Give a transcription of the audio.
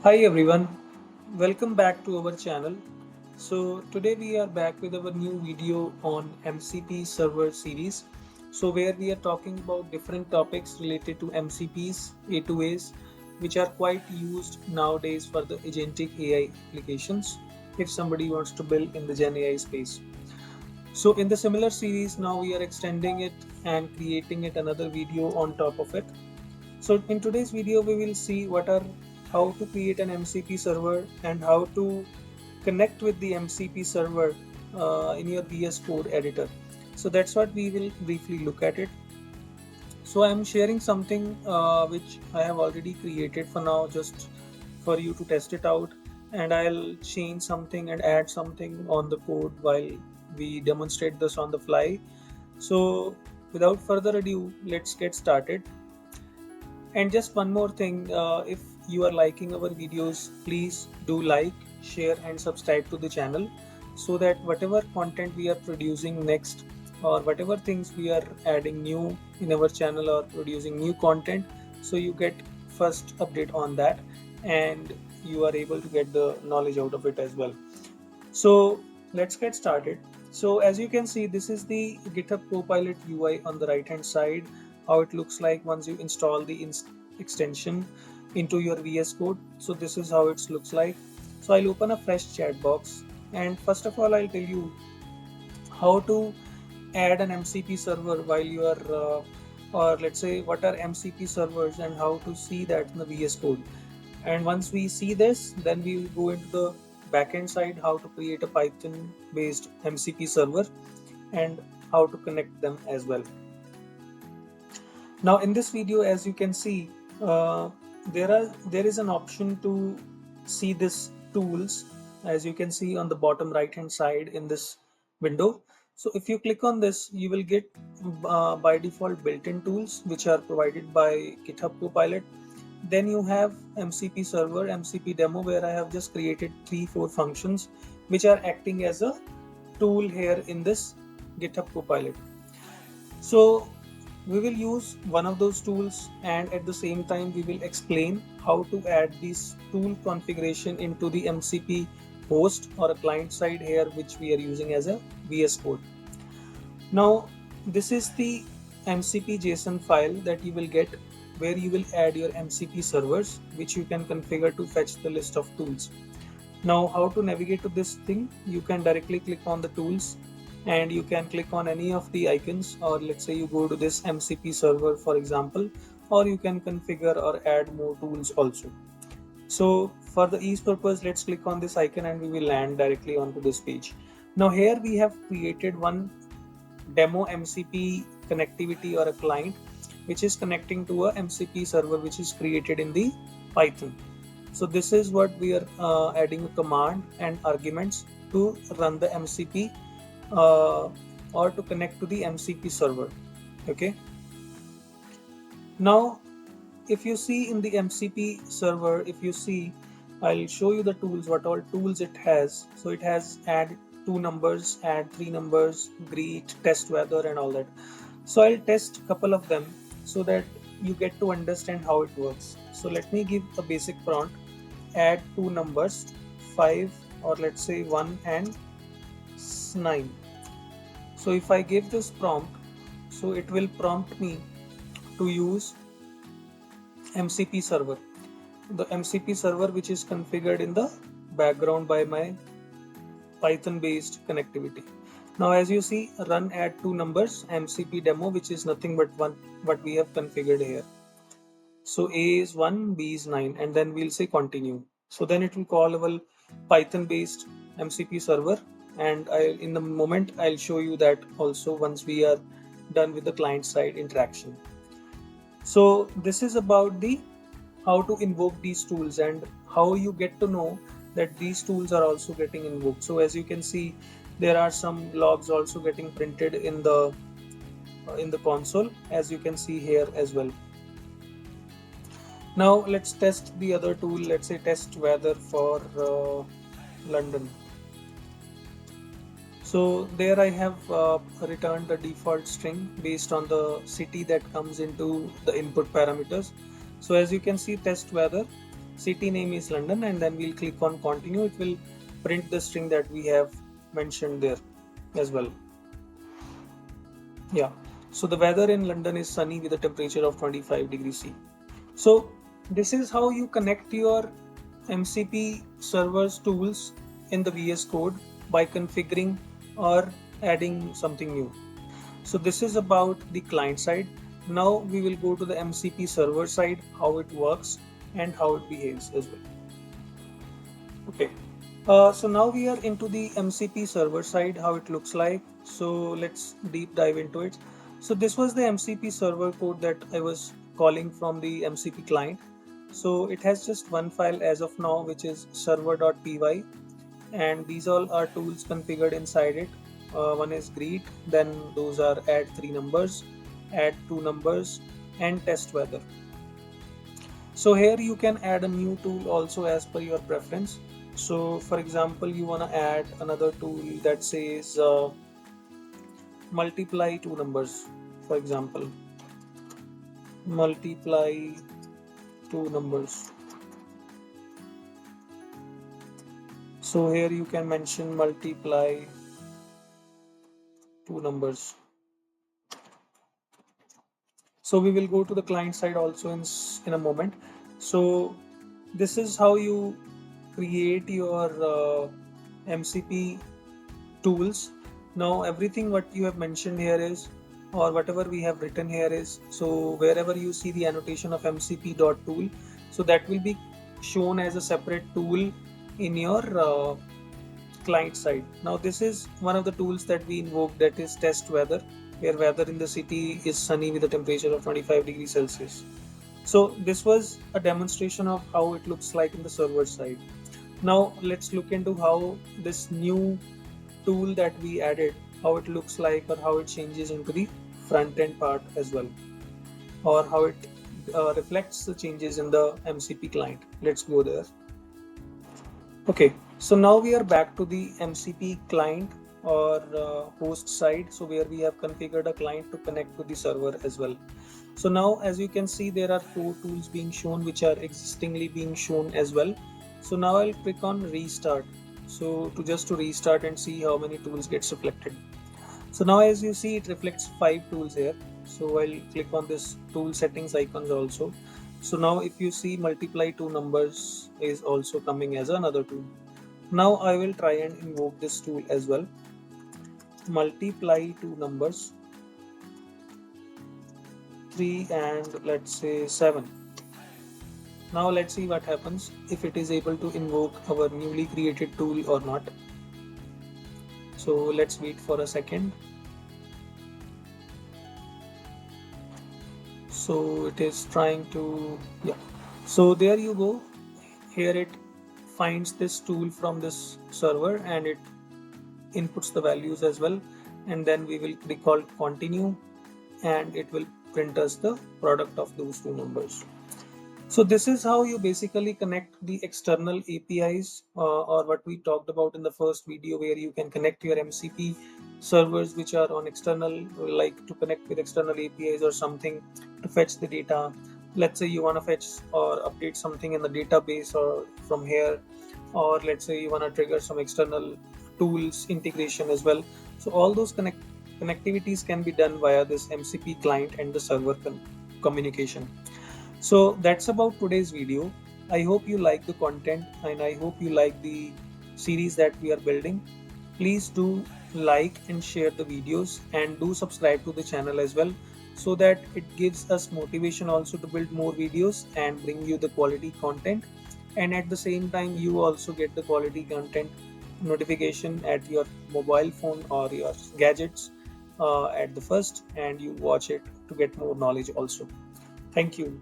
Hi everyone, welcome back to our channel. So today we are back with our new video on MCP server series. So where we are talking about different topics related to MCPs, A2As, which are quite used nowadays for the agentic AI applications if somebody wants to build in the Gen AI space. So in the similar series now we are extending it and creating it another video on top of it. So in today's video, we will see how to create an MCP server and how to connect with the MCP server in your VS Code editor. So that's what we will briefly look at it. So I'm sharing something which I have already created for now, just for you to test it out. And I'll change something and add something on the code while we demonstrate this on the fly. So without further ado, let's get started. And just one more thing, if you are liking our videos, please do like, share and subscribe to the channel so that whatever content we are producing next or whatever things we are adding new in our channel or producing new content, so you get first update on that and you are able to get the knowledge out of it as well. So let's get started. So as you can see, this is the GitHub Copilot UI on the right hand side, how it looks like once you install the extension into your VS Code. So this is how it looks like. So I'll open a fresh chat box, and first of all I'll tell you how to add an MCP server while you are or let's say what are MCP servers and how to see that in the VS Code. And once we see this, then we will go into the backend side, how to create a Python based MCP server and how to connect them as well. Now in this video, as you can see, there is an option to see this tools, as you can see on the bottom right hand side in this window. So if you click on this, you will get by default built-in tools which are provided by GitHub Copilot. Then you have MCP server, MCP demo, where I have just created 3-4 functions which are acting as a tool here in this GitHub Copilot. So we will use one of those tools, and at the same time we will explain how to add this tool configuration into the MCP host or a client side here, which we are using as a VS Code. Now this is the MCP JSON file that you will get, where you will add your MCP servers, which you can configure to fetch the list of tools. Now how to navigate to this thing, you can directly click on the tools and you can click on any of the icons, or let's say you go to this MCP server for example, or you can configure or add more tools also. So for the ease purpose, let's click on this icon and we will land directly onto this page. Now here we have created one demo MCP connectivity or a client which is connecting to a MCP server which is created in the Python. So this is what we are adding a command and arguments to run the MCP or to connect to the MCP server. Okay. Now, if you see in the MCP server, if you see, I'll show you the tools, what all tools it has. So it has add 2 numbers, add 3 numbers, greet, test weather and all that. So I'll test a couple of them so that you get to understand how it works. So let me give a basic prompt, add 2 numbers, 5 or let's say 1 and 9. So if I give this prompt, so it will prompt me to use MCP server, the MCP server which is configured in the background by my Python based connectivity. Now as you see, run add 2 numbers MCP demo, which is nothing but what we have configured here. So A is 1, B is 9, and then we'll say continue. So then it will call our Python based MCP server, and in the moment I'll show you that also once we are done with the client side interaction. So this is about the how to invoke these tools and how you get to know that these tools are also getting invoked. So as you can see, there are some logs also getting printed in the console, as you can see here as well. Now let's test the other tool. Let's say test weather for London. So there I have returned a default string based on the city that comes into the input parameters. So as you can see, test weather. city name is London, and then we'll click on continue. It will print the string that we have mentioned there as well. Yeah, so the weather in London is sunny with a temperature of 25 degrees C. So this is how you connect your MCP servers tools in the VS Code by configuring or adding something new. So this is about the client side. Now we will go to the MCP server side, how it works and how it behaves as well. Okay. So now we are into the MCP server side, how it looks like. So let's deep dive into it. So this was the MCP server code that I was calling from the MCP client. So it has just one file as of now, which is server.py, and these all are tools configured inside it. One is greet, then those are add 3 numbers, add 2 numbers, and test weather. So here you can add a new tool also as per your preference. So for example, you want to add another tool that says multiply 2 numbers. For example, multiply 2 numbers. So here you can mention multiply 2 numbers. So we will go to the client side also in a moment. So this is how you create your MCP tools. Now everything what you have mentioned here is, or whatever we have written here is, so wherever you see the annotation of mcp.tool, so that will be shown as a separate tool in your client side. Now this is one of the tools that we invoke, that is test weather, where weather in the city is sunny with a temperature of 25 degrees Celsius. So this was a demonstration of how it looks like in the server side. Now let's look into how this new tool that we added, how it looks like, or how it changes into the front end part as well, or how it reflects the changes in the MCP client. Let's go there. Okay, so now we are back to the MCP client or host side, so where we have configured a client to connect to the server as well. So now as you can see, there are 4 tools being shown which are existingly being shown as well. So now I'll click on restart, so to restart and see how many tools gets reflected. So now as you see, it reflects 5 tools here. So I'll click on this tool settings icons also. So now if you see, multiply 2 numbers is also coming as another tool. Now I will try and invoke this tool as well. Multiply 2 numbers, 3 and let's say 7. Now let's see what happens if it is able to invoke our newly created tool or not. So let's wait for a second. So it is trying to, yeah. So there you go. Here it finds this tool from this server and it inputs the values as well. And then we will click on continue and it will print us the product of those 2 numbers. So this is how you basically connect the external APIs or what we talked about in the first video, where you can connect your MCP servers which are on external, like to connect with external APIs or something to fetch the data. Let's say you want to fetch or update something in the database or from here, or let's say you want to trigger some external tools integration as well. So all those connectivities can be done via this MCP client and the server communication. So that's about today's video. I hope you like the content and I hope you like the series that we are building. Please do like and share the videos and do subscribe to the channel as well, so that it gives us motivation also to build more videos and bring you the quality content. And at the same time, you also get the quality content notification at your mobile phone or your gadgets at the first, and you watch it to get more knowledge also. Thank you.